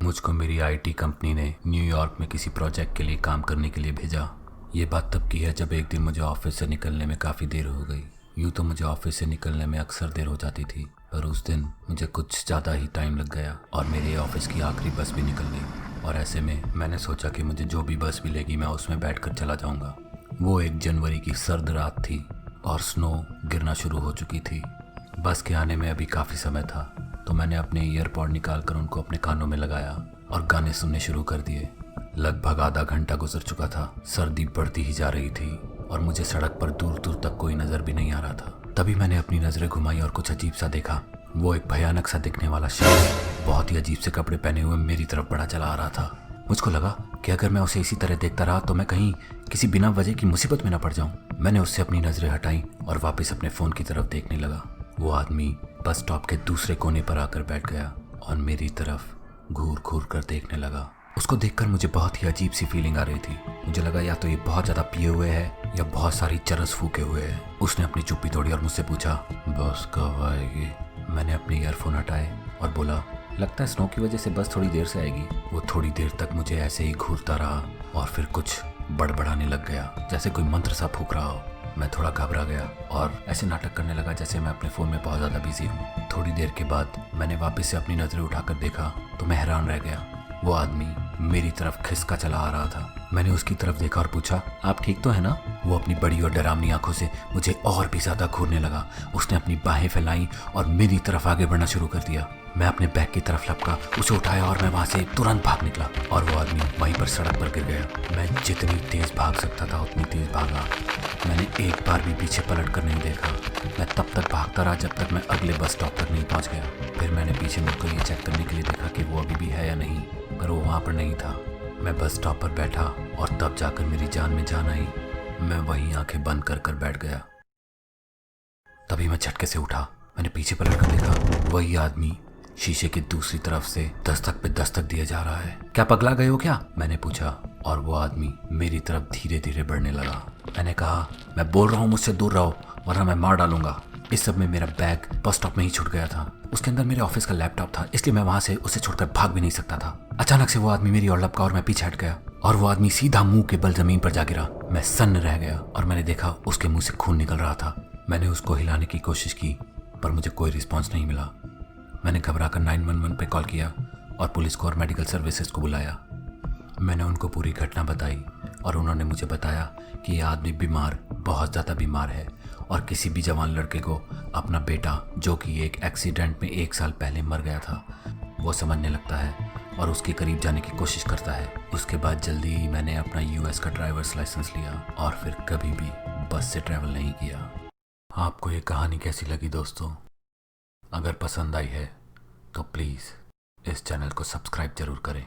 मुझको मेरी IT company ने न्यूयॉर्क में किसी प्रोजेक्ट के लिए काम करने के लिए भेजा। ये बात तब की है जब एक दिन मुझे ऑफिस से निकलने में काफ़ी देर हो गई। यूँ तो मुझे ऑफिस से निकलने में अक्सर देर हो जाती थी, पर उस दिन मुझे कुछ ज़्यादा ही टाइम लग गया और मेरे ऑफिस की आखिरी बस भी निकल गई। और ऐसे में मैंने सोचा कि मुझे जो भी बस मिलेगी मैं उसमें बैठकर चला जाऊँगा। वो 1 जनवरी की सर्द रात थी और स्नो गिरना शुरू हो चुकी थी। बस के आने में अभी काफ़ी समय था, तो मैंने अपने ईयरपॉड निकाल कर उनको अपने कानों में लगाया और गाने सुनने शुरू कर दिए। लगभग आधा घंटा गुजर चुका था। सर्दी बढ़ती ही जा रही थी और मुझे सड़क पर दूर दूर तक कोई नज़र भी नहीं आ रहा था। तभी मैंने अपनी नज़रें घुमाई और कुछ अजीब सा देखा। वो एक भयानक सा दिखने वाला शख्स बहुत ही अजीब से कपड़े पहने हुए मेरी तरफ बढ़ा चला आ रहा था। मुझको लगा कि अगर मैं उसे इसी तरह देखता रहा तो मैं कहीं किसी बिना वजह की मुसीबत में न पड़ जाऊं। मैंने उससे अपनी नज़रें हटाई और वापस अपने फ़ोन की तरफ देखने लगा। वो आदमी बस स्टॉप के दूसरे कोने पर आकर बैठ गया और मेरी तरफ घूर घूर कर देखने लगा। उसको देखकर मुझे बहुत ही अजीब सी फीलिंग आ रही थी। मुझे लगा या तो ये बहुत ज़्यादा पिए हुए है या बहुत सारी चरस फूके हुए है। उसने अपनी चुप्पी तोड़ी और मुझसे पूछा, बस कब आएगी? मैंने अपने ईयरफोन हटाए और बोला, लगता है स्नो की वजह से बस थोड़ी देर से आएगी। वो थोड़ी देर तक मुझे ऐसे ही घूरता रहा और फिर कुछ बड़बड़ाने लग गया, जैसे कोई मंत्र सा फूक रहा हो। मैं थोड़ा घबरा गया और ऐसे नाटक करने लगा जैसे मैं अपने फ़ोन में बहुत ज़्यादा बिजी हूँ। थोड़ी देर के बाद मैंने वापस से अपनी नज़रें उठाकर देखा तो मैं हैरान रह गया। वो आदमी मेरी तरफ खिसका चला आ रहा था। मैंने उसकी तरफ देखा और पूछा, आप ठीक तो है ना? वो अपनी बड़ी और डरावनी आंखों से मुझे और भी ज़्यादा घूरने लगा। उसने अपनी बाहें फैलाई और मेरी तरफ आगे बढ़ना शुरू कर दिया। मैं अपने बैग की तरफ लपका, उसे उठाया और मैं वहाँ से तुरंत भाग निकला और वो आदमी वहीं पर सड़क पर गिर गया। मैं जितनी तेज़ भाग सकता था उतनी तेज़ भागा। मैंने एक बार भी पीछे पलट कर नहीं देखा। मैं तब तक भागता रहा जब तक मैं अगले बस स्टॉप तक नहीं पहुँच गया। फिर मैंने पीछे मुड़कर ये चेक करने के लिए देखा कि वो अभी भी है या नहीं, पर वो वहाँ पर नहीं था। मैं बस स्टॉप पर बैठा और तब जाकर मेरी जान में जान आई। मैं वहीं आंखें बंद कर कर बैठ गया। तभी मैं झटके से उठा। मैंने पीछे पलट कर देखा, वही आदमी शीशे की दूसरी तरफ से दस्तक पे दस्तक दिए जा रहा है। क्या पगला गए हो क्या? मैंने पूछा और वो आदमी मेरी तरफ धीरे धीरे बढ़ने लगा। मैंने कहा, मैं बोल रहा हूँ मुझसे दूर रहो वरना मैं मार डालूंगा। इस सब में मेरा बैग बस स्टॉप में ही छूट गया था। उसके अंदर मेरे ऑफिस का लैपटॉप था, इसलिए मैं वहां से उसे छोड़कर भाग भी नहीं सकता था। अचानक से वो आदमी मेरी ओर लपका और मैं पीछे हट गया और वो आदमी सीधा मुंह के बल जमीन पर जा गिरा। मैं सन्न रह गया और मैंने देखा उसके मुंह से खून निकल रहा था। मैंने उसको हिलाने की कोशिश की पर मुझे कोई रिस्पॉन्स नहीं मिला। मैंने घबराकर 911 पे कॉल किया और पुलिस को और मेडिकल सर्विसेज को बुलाया। मैंने उनको पूरी घटना बताई और उन्होंने मुझे बताया कि यह आदमी बीमार, बहुत ज़्यादा बीमार है और किसी भी जवान लड़के को अपना बेटा, जो कि एक एक्सीडेंट में 1 साल पहले मर गया था, वो समझने लगता है और उसके करीब जाने की कोशिश करता है। उसके बाद जल्दी ही मैंने अपना यूएस का ड्राइवर्स लाइसेंस लिया और फिर कभी भी बस से ट्रैवल नहीं किया। आपको ये कहानी कैसी लगी दोस्तों? अगर पसंद आई है तो प्लीज़ इस चैनल को सब्सक्राइब ज़रूर करें।